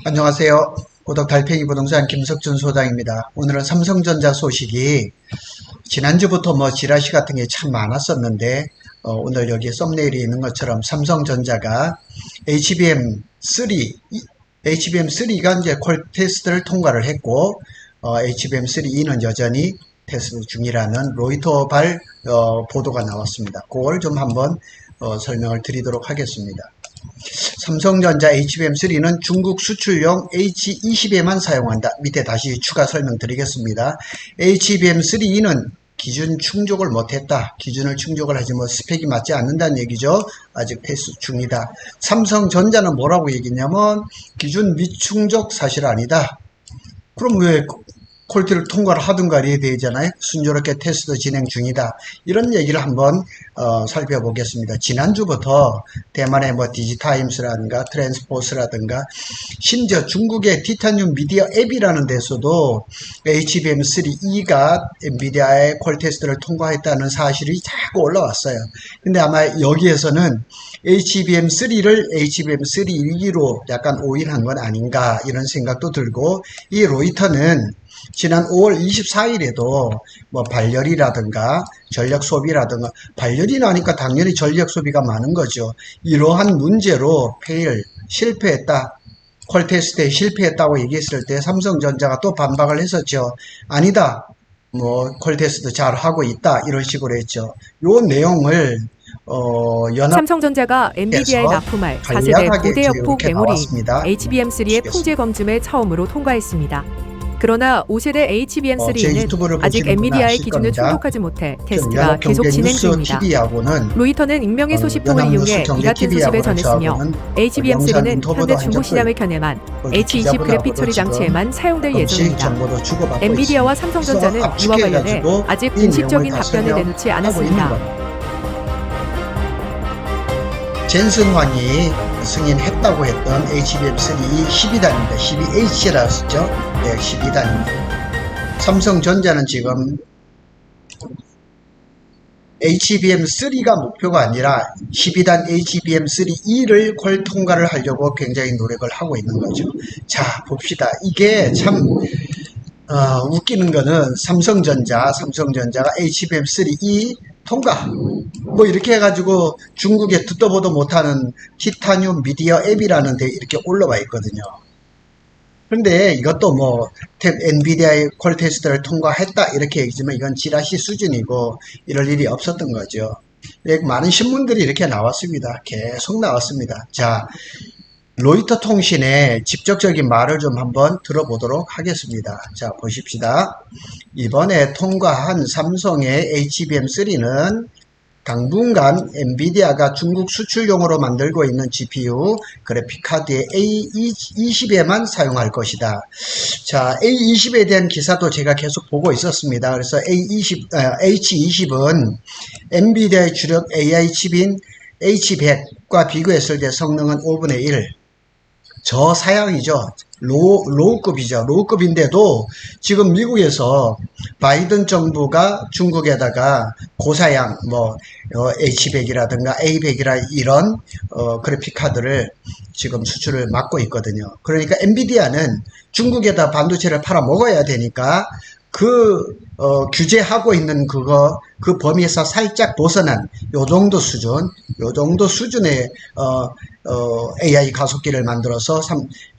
안녕하세요. 고덕 달팽이 부동산 김석준 소장입니다. 오늘은 삼성전자 소식이 지난주부터 지라시 같은 게 참 많았었는데 오늘 여기 썸네일이 있는 것처럼 삼성전자가 HBM3가 이제 퀄 테스트를 통과를 했고 HBM3E는 여전히 테스트 중이라는 로이터발 보도가 나왔습니다. 그걸 좀 한번 설명을 드리도록 하겠습니다. 삼성전자 HBM3는 중국 수출용 H20에만 사용한다. 밑에 다시 추가 설명드리겠습니다. HBM3E는 기준 충족을 못했다. 기준을 충족을 하지 스펙이 맞지 않는다는 얘기죠. 아직 테스트 중이다. 삼성전자는 뭐라고 얘기했냐면 기준 미충족 사실 아니다. 그럼 왜 퀄리티를 통과를 하든가 이래야 되잖아요. 순조롭게 테스트 진행 중이다. 이런 얘기를 한번 살펴보겠습니다. 지난주부터 대만의 디지타임스라든가 트랜스포스라든가 심지어 중국의 티타늄 미디어 앱이라는 데서도 HBM3E가 엔비디아의 퀄 테스트를 통과했다는 사실이 자꾸 올라왔어요. 근데 아마 여기에서는 HBM3를 HBM3E로 약간 오인한 건 아닌가 이런 생각도 들고, 이 로이터는 지난 5월 24일에도 발열이라든가 전력 소비라든가, 발열이 나니까 당연히 전력 소비가 많은 거죠. 이러한 문제로 실패했다. 퀄 테스트에 실패했다고 얘기했을 때 삼성전자가 또 반박을 했었죠. 아니다. 퀄 테스트 잘 하고 있다. 이런 식으로 했죠. 요 내용을 삼성전자가 엔비디아에 납품할 4세대 고대 역폭 메모리 HBM3의 풍재 검증에 처음으로 통과했습니다. 그러나 5세대 HBM3는 아직 엔비디아의 기준을 충족하지 못해 테스트가 계속 진행 중입니다. 로이터는 익명의 소식통을 이용해 이 같은 소식을 전했으며 HBM3는 현재 중국 시장을 겨냥한 H20 그래픽 처리 장치에만 사용될 예정입니다. 엔비디아와 삼성전자는 이와 관련해 아직 공식적인 답변을 내놓지 않았습니다. 젠슨황이 승인했다고 했던 HBM3 12단입니다. 12H라고 썼죠. 네, 12단입니다. 삼성전자는 지금 HBM3가 목표가 아니라 12단 HBM3E를 퀄 통과를 하려고 굉장히 노력을 하고 있는 거죠. 자, 봅시다. 이게 참 웃기는 거는 삼성전자가 HBM3E 통과 이렇게 해가지고 중국에 듣도 보도 못하는 티타늄 미디어 앱이라는 데 이렇게 올라와 있거든요. 그런데 이것도 엔비디아의 퀄 테스트를 통과했다 이렇게 얘기지만 이건 지라시 수준이고 이럴 일이 없었던 거죠. 많은 신문들이 이렇게 나왔습니다. 계속 나왔습니다. 자, 로이터 통신의 직접적인 말을 좀 한번 들어보도록 하겠습니다. 자, 보십시다. 이번에 통과한 삼성의 HBM3는 당분간 엔비디아가 중국 수출용으로 만들고 있는 GPU 그래픽카드의 A20에만 사용할 것이다. 자, A20에 대한 기사도 제가 계속 보고 있었습니다. 그래서 H20은 엔비디아의 주력 AI 칩인 H100과 비교했을 때 성능은 5분의 1. 저사양이죠. 로우급이죠. 로우급인데도 지금 미국에서 바이든 정부가 중국에다가 고사양 H100이라든가 A100이라 이런 그래픽 카드를 지금 수출을 막고 있거든요. 그러니까 엔비디아는 중국에다 반도체를 팔아 먹어야 되니까 규제하고 있는 그 범위에서 살짝 벗어난 요 정도 수준의 AI 가속기를 만들어서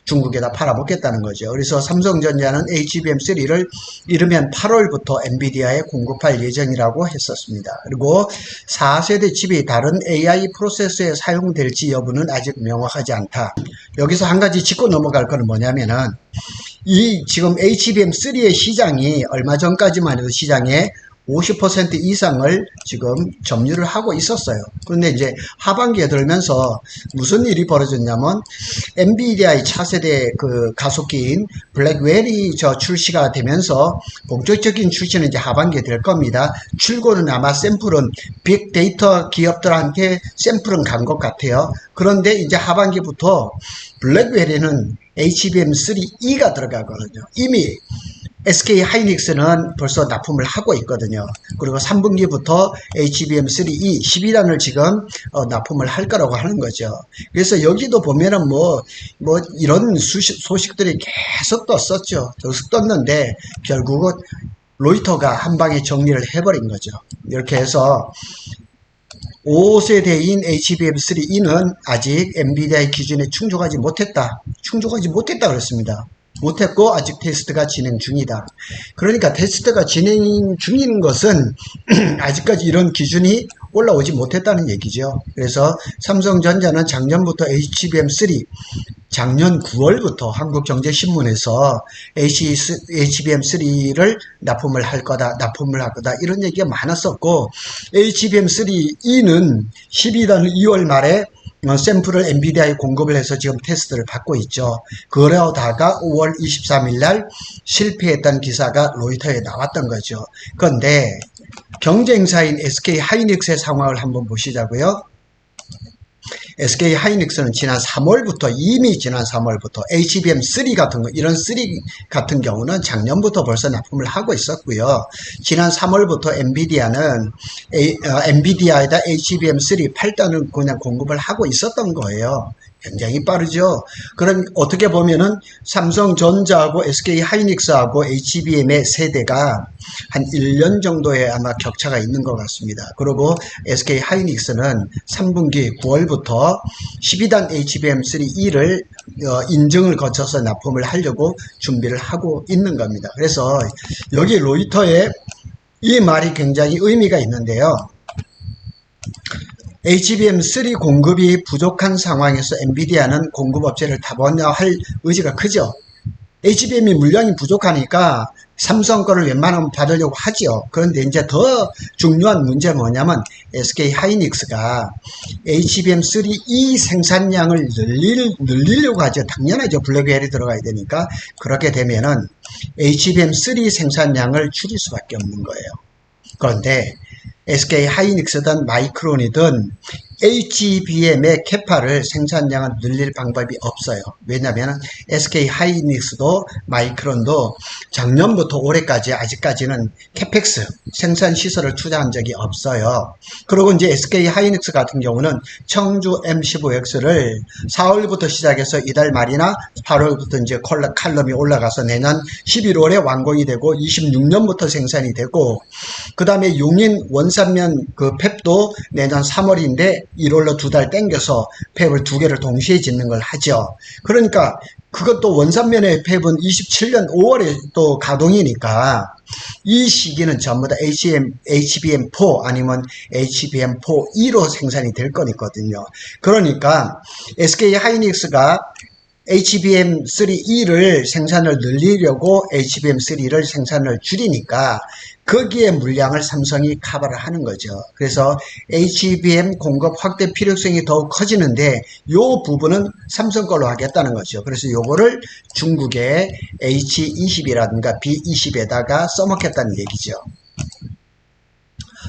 중국에다 팔아먹겠다는 거죠. 그래서 삼성전자는 HBM3를 이르면 8월부터 엔비디아에 공급할 예정이라고 했었습니다. 그리고 4세대 칩이 다른 AI 프로세서에 사용될지 여부는 아직 명확하지 않다. 여기서 한 가지 짚고 넘어갈 거는 뭐냐면은 지금 HBM3의 시장이 얼마 전까지만 해도 시장에 50% 이상을 지금 점유를 하고 있었어요. 그런데 이제 하반기에 들면서 무슨 일이 벌어졌냐면 엔비디아의 차세대 가속기인 블랙웰이 출시가 되면서 본격적인 출시는 이제 하반기에 될 겁니다. 출고는 아마 샘플은 빅데이터 기업들한테 샘플은 간 것 같아요. 그런데 이제 하반기부터 블랙웰에는 HBM3E가 들어가거든요. 이미 SK 하이닉스는 벌써 납품을 하고 있거든요. 그리고 3분기부터 HBM3E 12단을 지금 납품을 할 거라고 하는 거죠. 그래서 여기도 보면은 뭐 이런 소식들이 계속 떴었죠. 계속 떴는데 결국은 로이터가 한 방에 정리를 해버린 거죠. 이렇게 해서 5세대인 HBM3E는 아직 엔비디아의 기준에 충족하지 못했다 그랬습니다. 못했고 아직 테스트가 진행 중이다. 그러니까 테스트가 진행 중인 것은 아직까지 이런 기준이 올라오지 못했다는 얘기죠. 그래서 삼성전자는 작년부터 HBM3 작년 9월부터 한국경제신문에서 HBM3를 납품을 할 거다 이런 얘기가 많았었고, HBM3E는 12단 2월 말에 샘플을 엔비디아에 공급을 해서 지금 테스트를 받고 있죠. 그러다가 5월 23일 날 실패했다는 기사가 로이터에 나왔던 거죠. 그런데 경쟁사인 SK 하이닉스의 상황을 한번 보시자고요. SK 하이닉스는 이미 지난 3월부터 HBM3 같은 거, 이런 3 같은 경우는 작년부터 벌써 납품을 하고 있었고요. 지난 3월부터 엔비디아에다 HBM3 8단을 그냥 공급을 하고 있었던 거예요. 굉장히 빠르죠. 그럼 어떻게 보면은 삼성전자하고 SK 하이닉스하고 HBM의 세대가 한 1년 정도의 아마 격차가 있는 것 같습니다. 그리고 SK 하이닉스는 3분기 9월부터 12단 HBM3E를 인증을 거쳐서 납품을 하려고 준비를 하고 있는 겁니다. 그래서 여기 로이터의 이 말이 굉장히 의미가 있는데요. HBM3 공급이 부족한 상황에서 엔비디아는 공급업체를 다변화할 의지가 크죠. HBM이 물량이 부족하니까 삼성 거를 웬만하면 받으려고 하죠. 그런데 이제 더 중요한 문제는 뭐냐면 SK 하이닉스가 HBM3E 생산량을 늘리려고 하죠. 당연하죠. 블랙웰이 들어가야 되니까. 그렇게 되면은 HBM3 생산량을 줄일 수밖에 없는 거예요. 그런데 SK 하이닉스든 마이크론이든 HBM의 캐파를 생산량을 늘릴 방법이 없어요. 왜냐하면 SK 하이닉스도 마이크론도 작년부터 올해까지 아직까지는 캐펙스 생산 시설을 투자한 적이 없어요. 그리고 이제 SK 하이닉스 같은 경우는 청주 M15X를 4월부터 시작해서 이달 말이나 8월부터 이제 칼럼이 올라가서 내년 11월에 완공이 되고 26년부터 생산이 되고, 그 다음에 용인 원산면 그 팹도 내년 3월인데 1월로 2달 땡겨서 팹을 2개를 동시에 짓는 걸 하죠. 그러니까 그것도 원산면의 팹은 27년 5월에 또 가동이니까 이 시기는 전부 다 HBM4 아니면 HBM4E로 생산이 될 거니거든요. 그러니까 SK 하이닉스가 HBM3E를 생산을 늘리려고 HBM3를 생산을 줄이니까 거기에 물량을 삼성이 커버를 하는 거죠. 그래서 HBM 공급 확대 필요성이 더욱 커지는데 이 부분은 삼성 걸로 하겠다는 거죠. 그래서 요거를 중국의 H20이라든가 B20에다가 써먹겠다는 얘기죠.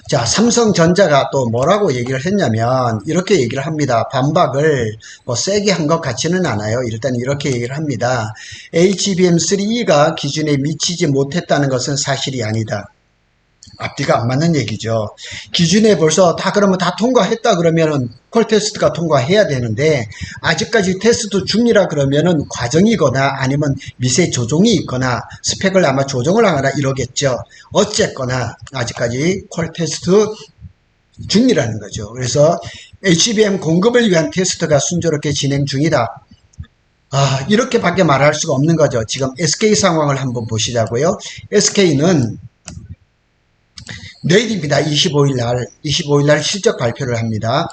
자, 삼성전자가 또 뭐라고 얘기를 했냐면 이렇게 얘기를 합니다. 반박을 뭐 세게 한 것 같지는 않아요. 일단 이렇게 얘기를 합니다. HBM3E가 기준에 미치지 못했다는 것은 사실이 아니다. 앞뒤가 안 맞는 얘기죠. 기준에 벌써 그러면 다 통과했다 그러면은 콜 테스트가 통과해야 되는데 아직까지 테스트 중이라 그러면은 과정이거나 아니면 미세 조정이 있거나 스펙을 아마 조정을 하거나 이러겠죠. 어쨌거나 아직까지 콜 테스트 중이라는 거죠. 그래서 HBM 공급을 위한 테스트가 순조롭게 진행 중이다. 이렇게 밖에 말할 수가 없는 거죠. 지금 SK 상황을 한번 보시자고요. SK는 내일입니다. 25일 날 실적 발표를 합니다.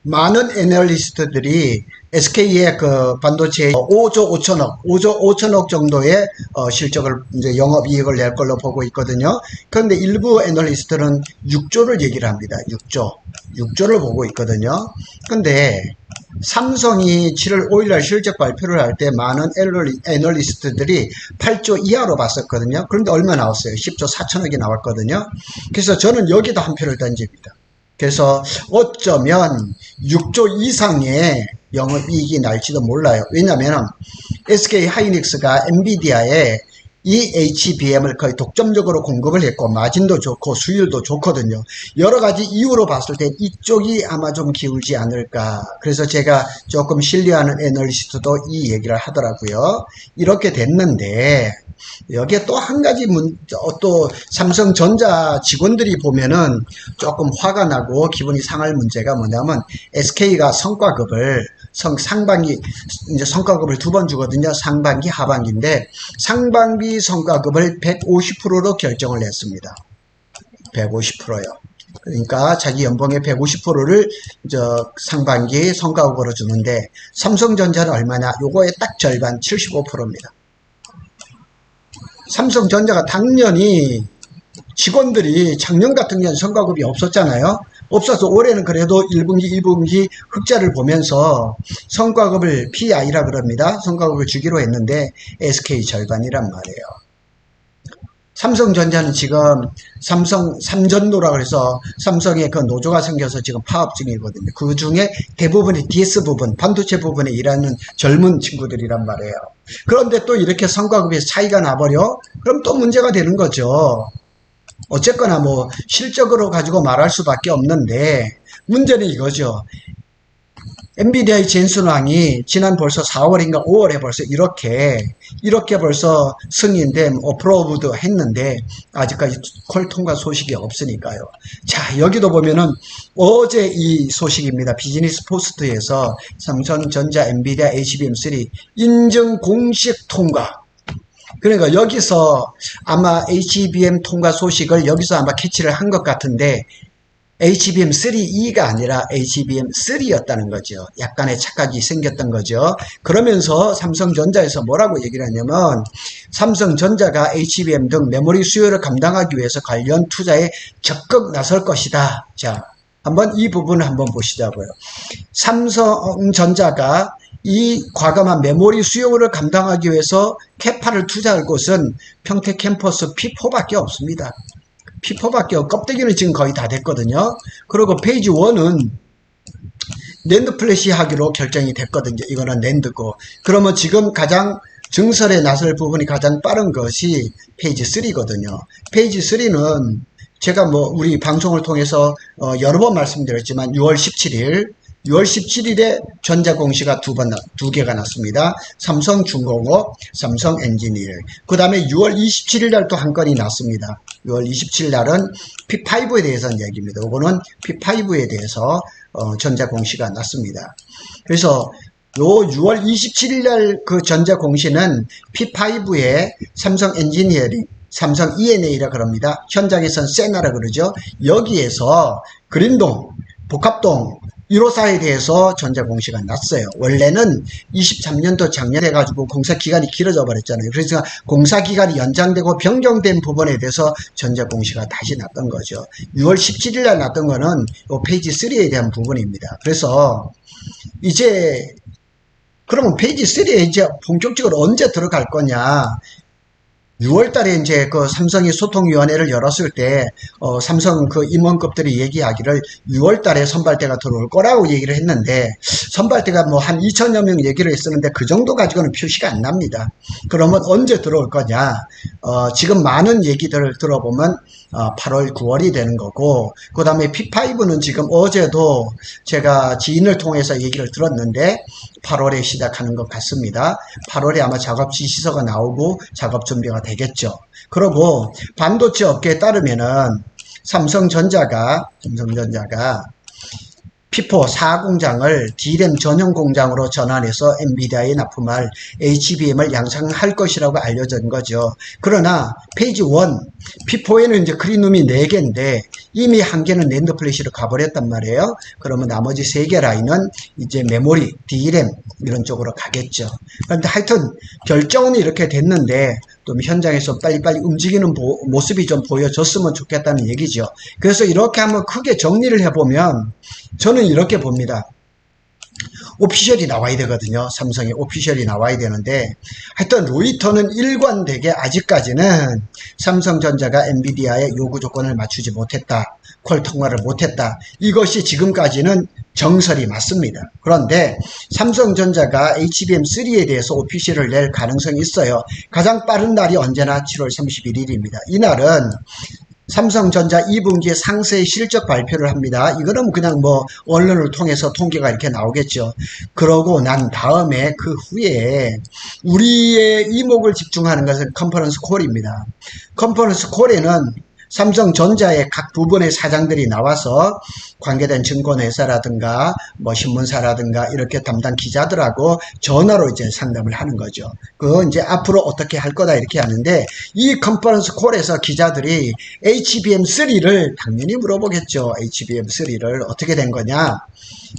많은 애널리스트들이 SK의 그 반도체 5조 5천억 정도의 실적을 이제 영업이익을 낼 걸로 보고 있거든요. 그런데 일부 애널리스트는 6조를 얘기를 합니다. 6조를 보고 있거든요. 근데 삼성이 7월 5일날 실적 발표를 할 때 많은 애널리스트들이 8조 이하로 봤었거든요. 그런데 얼마 나왔어요? 10조 4천억이 나왔거든요. 그래서 저는 여기다 한 표를 던집니다. 그래서 어쩌면 6조 이상의 영업이익이 날지도 몰라요. 왜냐하면 SK 하이닉스가 엔비디아에 이 HBM을 거의 독점적으로 공급을 했고 마진도 좋고 수율도 좋거든요. 여러 가지 이유로 봤을 때 이쪽이 아마 좀 기울지 않을까. 그래서 제가 조금 신뢰하는 애널리스트도 이 얘기를 하더라고요. 이렇게 됐는데 여기에 또 한 가지 또 삼성전자 직원들이 보면은 조금 화가 나고 기분이 상할 문제가 뭐냐면 SK가 성과급을 상반기 이제 성과급을 두 번 주거든요. 상반기 하반기인데 상반기 성과급을 150%로 결정을 했습니다. 150%요. 그러니까 자기 연봉의 150%를 상반기 성과급으로 주는데 삼성전자는 얼마냐? 요거의 딱 절반 75%입니다. 삼성전자가 당연히 직원들이 작년 같은 경우는 성과급이 없었잖아요. 없어서 올해는 그래도 1분기, 2분기 흑자를 보면서 성과급을 PI라 그럽니다. 성과급을 주기로 했는데 SK 절반이란 말이에요. 삼성전자는 지금 삼성 삼전노라 그래서 삼성의 그 노조가 생겨서 지금 파업 중이거든요. 그 중에 대부분이 DS 부분, 반도체 부분에 일하는 젊은 친구들이란 말이에요. 그런데 또 이렇게 성과급에서 차이가 나버려? 그럼 또 문제가 되는 거죠. 어쨌거나 뭐 실적으로 가지고 말할 수밖에 없는데 문제는 이거죠. 엔비디아의 젠슨 왕이 지난 벌써 4월인가 5월에 벌써 이렇게 벌써 승인된 어프로브도 했는데 아직까지 콜 통과 소식이 없으니까요. 자, 여기도 보면은 어제 이 소식입니다. 비즈니스 포스트에서 삼성전자 엔비디아 HBM3 인증 공식 통과. 그러니까 여기서 아마 HBM 통과 소식을 여기서 아마 캐치를 한 것 같은데 HBM3E가 아니라 HBM3였다는 거죠. 약간의 착각이 생겼던 거죠. 그러면서 삼성전자에서 뭐라고 얘기를 하냐면 삼성전자가 HBM 등 메모리 수요를 감당하기 위해서 관련 투자에 적극 나설 것이다. 자, 한번 이 부분을 한번 보시자고요. 삼성전자가 이 과감한 메모리 수요를 감당하기 위해서 캐파를 투자할 곳은 평택 캠퍼스 P4밖에 없습니다. P4밖에 없고 껍데기는 지금 거의 다 됐거든요. 그리고 페이지 1은 낸드 플래시 하기로 결정이 됐거든요. 이거는 낸드고. 그러면 지금 가장 증설에 나설 부분이 가장 빠른 것이 페이지 3거든요. 페이지 3는 제가 뭐 우리 방송을 통해서 여러 번 말씀드렸지만 6월 17일에 전자공시가 두 개가 났습니다. 삼성중공업, 삼성엔지니어. 그 다음에 6월 27일 날 또 한 건이 났습니다. 6월 27일 날은 P5에 대해서는 얘기입니다. 이거는 P5에 대해서 전자공시가 났습니다. 그래서 요 6월 27일 날 그 전자공시는 P5에 삼성엔지니어링, 삼성 ENA라 그럽니다. 현장에선 세나라 그러죠. 여기에서 그린동, 복합동 1호사에 대해서 전자공시가 났어요. 원래는 23년도 작년에 가지고 공사기간이 길어져 버렸잖아요. 그래서 공사기간이 연장되고 변경된 부분에 대해서 전자공시가 다시 났던 거죠. 6월 17일 날 났던 거는 이 페이지 3에 대한 부분입니다. 그래서 이제 그러면 페이지 3에 이제 본격적으로 언제 들어갈 거냐. 6월 달에 이제 그 삼성이 소통위원회를 열었을 때, 삼성 그 임원급들이 얘기하기를 6월 달에 선발대가 들어올 거라고 얘기를 했는데, 선발대가 뭐 한 2,000여 명 얘기를 했었는데, 그 정도 가지고는 표시가 안 납니다. 그러면 언제 들어올 거냐? 지금 많은 얘기들을 들어보면, 8월, 9월이 되는 거고, 그 다음에 P5는 지금 어제도 제가 지인을 통해서 얘기를 들었는데, 8월에 시작하는 것 같습니다. 8월에 아마 작업 지시서가 나오고 작업 준비가 되겠죠. 그리고 반도체 업계에 따르면은 삼성전자가 P4 4공장을 D램 전용 공장으로 전환해서 엔비디아에 납품할 HBM을 양산할 것이라고 알려진 거죠. 그러나 페이지 1 P4에는 이제 크린룸이 4개인데 이미 한 개는 낸드 플래시로 가버렸단 말이에요. 그러면 나머지 3개 라인은 이제 메모리, D램 이런 쪽으로 가겠죠. 그런데 하여튼 결정은 이렇게 됐는데 좀 현장에서 빨리빨리 움직이는 모습이 좀 보여줬으면 좋겠다는 얘기죠. 그래서 이렇게 한번 크게 정리를 해보면 저는 이렇게 봅니다. 오피셜이 나와야 되거든요. 삼성의 오피셜이 나와야 되는데 하여튼 로이터는 일관되게 아직까지는 삼성전자가 엔비디아의 요구 조건을 맞추지 못했다. 퀄 통과를 못했다. 이것이 지금까지는 정설이 맞습니다. 그런데 삼성전자가 HBM3에 대해서 오피셜을 낼 가능성이 있어요. 가장 빠른 날이 언제나 7월 31일입니다. 이날은 삼성전자 2분기의 상세 실적 발표를 합니다. 이거는 그냥 뭐 언론을 통해서 통계가 이렇게 나오겠죠. 그러고 난 다음에 그 후에 우리의 이목을 집중하는 것은 컨퍼런스 콜입니다. 컨퍼런스 콜에는 삼성전자의 각 부분의 사장들이 나와서 관계된 증권회사라든가 뭐 신문사라든가 이렇게 담당 기자들하고 전화로 이제 상담을 하는 거죠. 그거 이제 앞으로 어떻게 할 거다 이렇게 하는데 이 컨퍼런스 콜에서 기자들이 HBM3를 당연히 물어보겠죠. HBM3를 어떻게 된 거냐?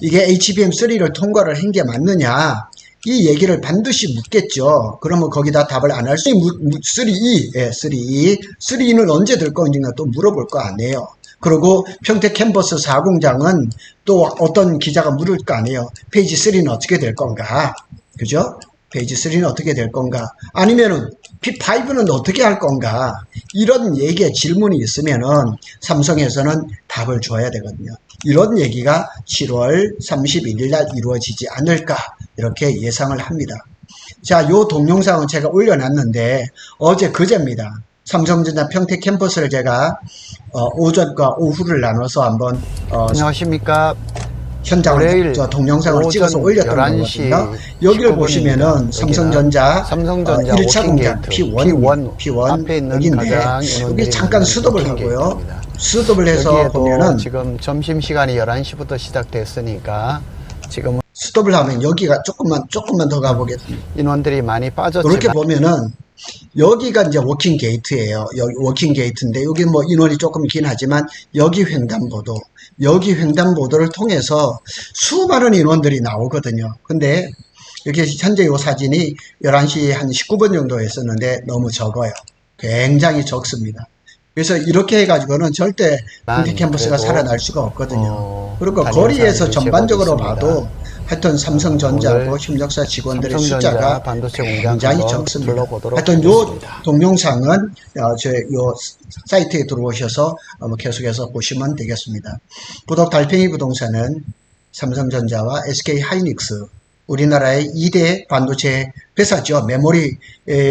이게 HBM3를 통과를 한 게 맞느냐? 이 얘기를 반드시 묻겠죠. 그러면 거기다 답을 안 할 수 있는 3E, 예, 3E. 3E는 언제 될 건지 또 물어볼 거 아니에요. 그리고 평택 캠퍼스 4공장은 또 어떤 기자가 물을 거 아니에요. 페이지 3는 어떻게 될 건가? 그죠? 페이지 3는 어떻게 될 건가? 아니면은 P5는 어떻게 할 건가? 이런 얘기에 질문이 있으면은 삼성에서는 답을 줘야 되거든요. 이런 얘기가 7월 31일 날 이루어지지 않을까 이렇게 예상을 합니다. 자, 요 동영상은 제가 올려놨는데 어제 그제입니다. 삼성전자 평택 캠퍼스를 제가 오전과 오후를 나눠서 한번 안녕하십니까. 현장을 동영상을 찍어서 올렸던 거거든요. 여기를 보시면은 삼성전자 1차 공장 P1 앞에 있는 여기인데 여기 잠깐 스톱을 하고요. 스톱을 해서 보면은 지금 점심시간이 11시부터 시작됐으니까 지금 스톱을 하면 여기가 조금만 더 가보겠습니다. 인원들이 많이 빠졌지만 이렇게 보면은 여기가 이제 워킹 게이트예요. 여기 워킹 게이트인데 여기 뭐 인원이 조금 있긴 하지만 여기 횡단보도, 여기 횡단보도를 통해서 수많은 인원들이 나오거든요. 근데 여기 현재 이 사진이 11시 한 19분 정도 했었는데 너무 적어요. 굉장히 적습니다. 그래서 이렇게 해가지고는 절대 평택 캠퍼스가 살아날 수가 없거든요. 그리고 거리에서 전반적으로 봐도 하여튼 삼성전자하고 협력사 직원들의 숫자가 굉장히 적습니다. 하여튼 요 동영상은 저희 요 사이트에 들어오셔서 계속해서 보시면 되겠습니다. 부덕 달팽이 부동산은 삼성전자와 SK하이닉스 우리나라의 2대 반도체 회사죠. 메모리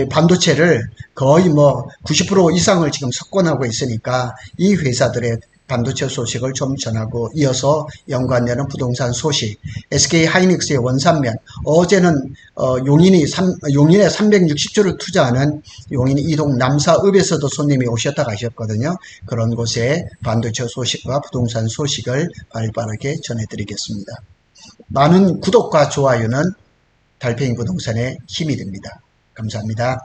반도체를 거의 뭐 90% 이상을 지금 석권하고 있으니까 이 회사들의 반도체 소식을 좀 전하고 이어서 연관되는 부동산 소식. SK하이닉스의 원산면. 어제는 용인에 360조를 투자하는 용인 이동 남사읍에서도 손님이 오셨다 가셨거든요. 그런 곳에 반도체 소식과 부동산 소식을 빠르게 전해드리겠습니다. 많은 구독과 좋아요는 달팽이 부동산의 힘이 됩니다. 감사합니다.